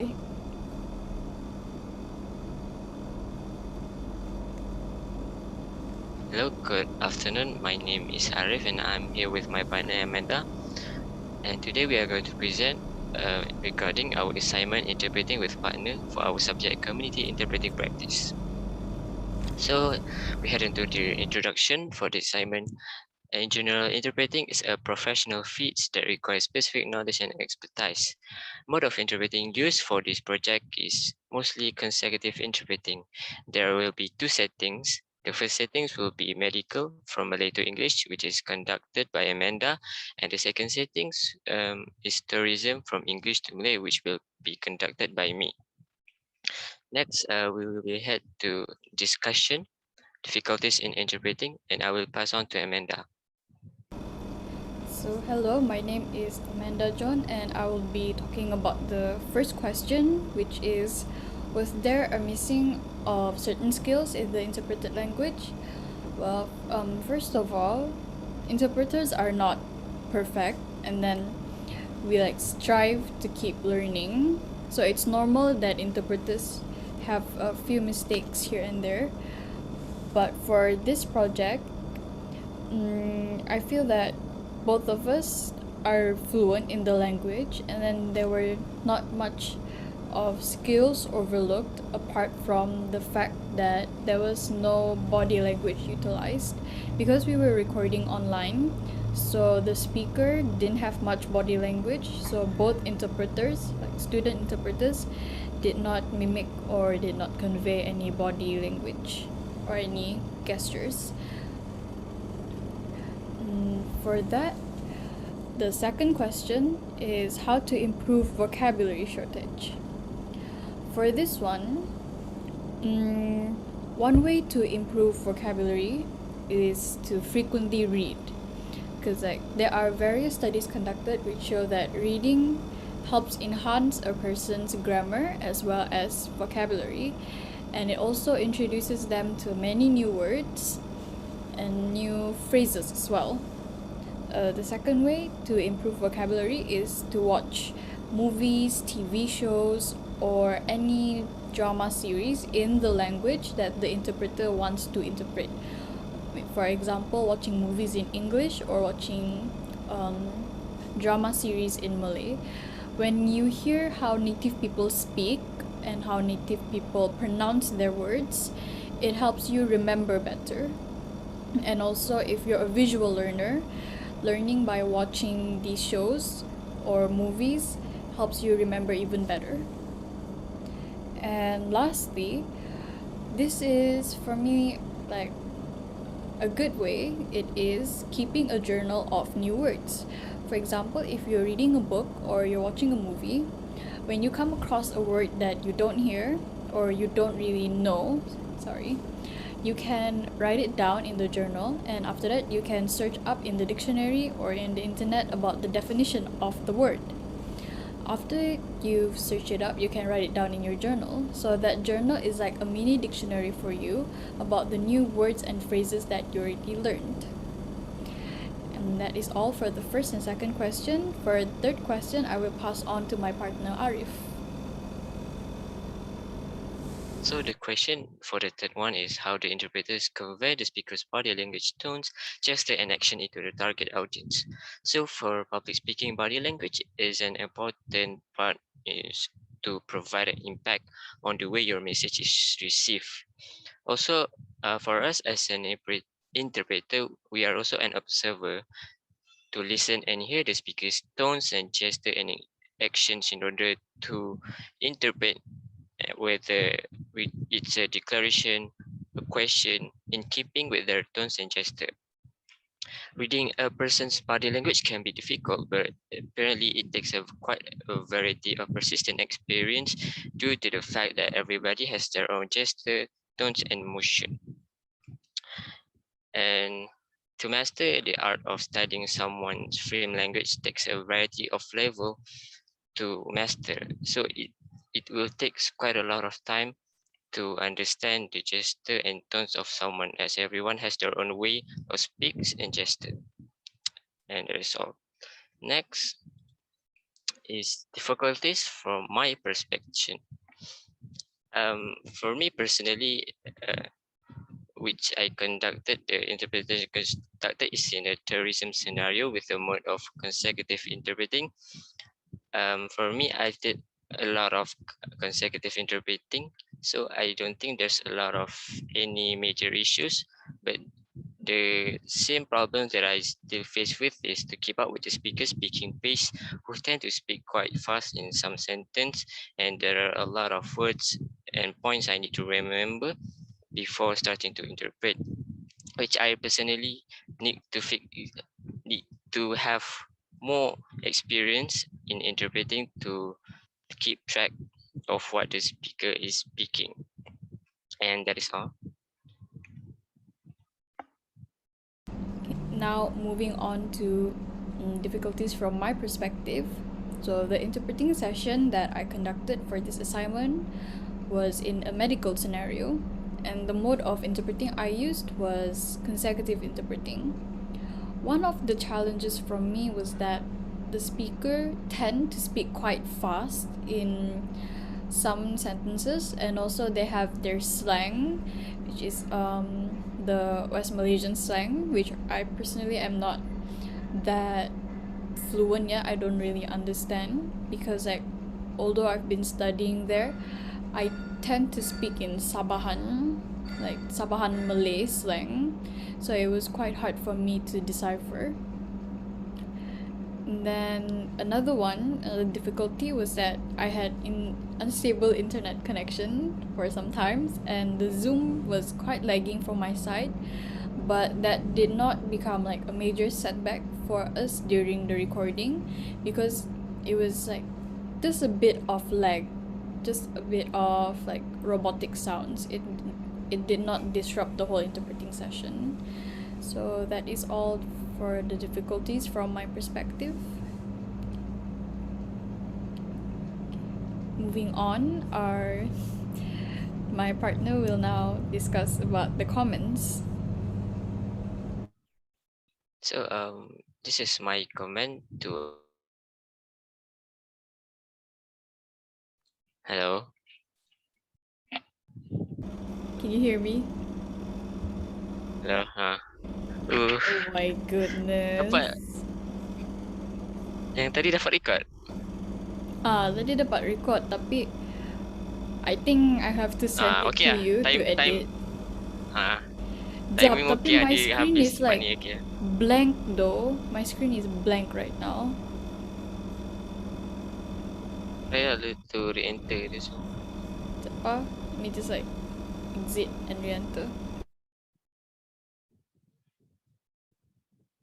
Hello, good afternoon. My name is Arif and I'm here with my partner Amanda. And today we are going to present regarding our assignment interpreting with partner for our subject community interpreting practice. So we head into the introduction for the assignment. In general, interpreting is a professional feat that requires specific knowledge and expertise. Mode of interpreting used for this project is mostly consecutive interpreting. There will be two settings. The first settings will be medical from Malay to English, which is conducted by Amanda. And the second settings is tourism from English to Malay, which will be conducted by me. Next, we will head to discussion, difficulties in interpreting, and I will pass on to Amanda. So hello, my name is Amanda Joan and I will be talking about the first question, which is, was there a missing of certain skills in the interpreted language? Well, first of all, interpreters are not perfect, and then we strive to keep learning. So it's normal that interpreters have a few mistakes here and there. But for this project, I feel that both of us are fluent in the language, and then there were not much of skills overlooked apart from the fact that there was no body language utilized because we were recording online. So the speaker didn't have much body language, so both interpreters, like student interpreters, did not mimic or did not convey any body language or any gestures. For that, the second question is how to improve vocabulary shortage. For this one way to improve vocabulary is to frequently read, because there are various studies conducted which show that reading helps enhance a person's grammar as well as vocabulary, and it also introduces them to many new words and new phrases as well. The second way to improve vocabulary is to watch movies, TV shows, or any drama series in the language that the interpreter wants to interpret. For example, watching movies in English or watching drama series in Malay. When you hear how native people speak and how native people pronounce their words, it helps you remember better. And also, if you're a visual learner, learning by watching these shows or movies helps you remember even better. And lastly, this is for me like a good way. It is keeping a journal of new words. For example, if you're reading a book or you're watching a movie, when you come across a word that you don't hear or you don't really know, you can write it down in the journal, and after that you can search up in the dictionary or in the internet about the definition of the word. After you've searched it up, you can write it down in your journal. So that journal is like a mini dictionary for you about the new words and phrases that you already learned. And that is all for the first and second question. For the third question, I will pass on to my partner Arif. So the question for the third one is how the interpreters convey the speaker's body language, tones, gesture, and action into the target audience. So for public speaking, body language is an important part is to provide an impact on the way your message is received. Also, for us as an interpreter, we are also an observer to listen and hear the speaker's tones and gesture and actions in order to interpret whether it's a declaration, a question, in keeping with their tones and gesture. Reading a person's body language can be difficult, but apparently it takes quite a variety of persistent experience due to the fact that everybody has their own gesture, tones, and motion. And to master the art of studying someone's film language takes a variety of level to master. So it will take quite a lot of time to understand the gesture and tones of someone, as everyone has their own way of speaks and gesture. And that is all. Next is difficulties from my perspective. For me personally, which I conducted, the interpretation conducted is in a tourism scenario with a mode of consecutive interpreting. For me, I did a lot of consecutive interpreting, so I don't think there's a lot of any major issues. But the same problem that I still face with is to keep up with the speaker speaking pace, who tend to speak quite fast in some sentence, and there are a lot of words and points I need to remember before starting to interpret, which I personally need to need to have more experience in interpreting to keep track of what the speaker is speaking. And that is all. Now, moving on to difficulties from my perspective. So, the interpreting session that I conducted for this assignment was in a medical scenario, and the mode of interpreting I used was consecutive interpreting. One of the challenges from me was that the speaker tend to speak quite fast in some sentences, and also they have their slang, which is the West Malaysian slang, which I personally am not that fluent yet. I don't really understand because, like, although I've been studying there, I tend to speak in Sabahan, like Sabahan Malay slang, so it was quite hard for me to decipher. And then another difficulty was that I had unstable internet connection for some times, and the Zoom was quite lagging from my side, but that did not become like a major setback for us during the recording, because it was like just a bit of lag, just a bit of like robotic sounds. It did not disrupt the whole interpreting session. So that is all for the difficulties from my perspective. Moving on, my partner will now discuss about the comments. So this is my comment to. Hello. Can you hear me? Hello. Oh my goodness. Apa yang tadi dapat record? Tadi dapat record, tapi I think I have to send it Okay to lah. you to edit. Time Jap, timing tapi okay lah. my Dia screen habis is like ni okay. blank though. My screen is blank right now. Try lah to re-enter this one. Let me just like exit and re-enter.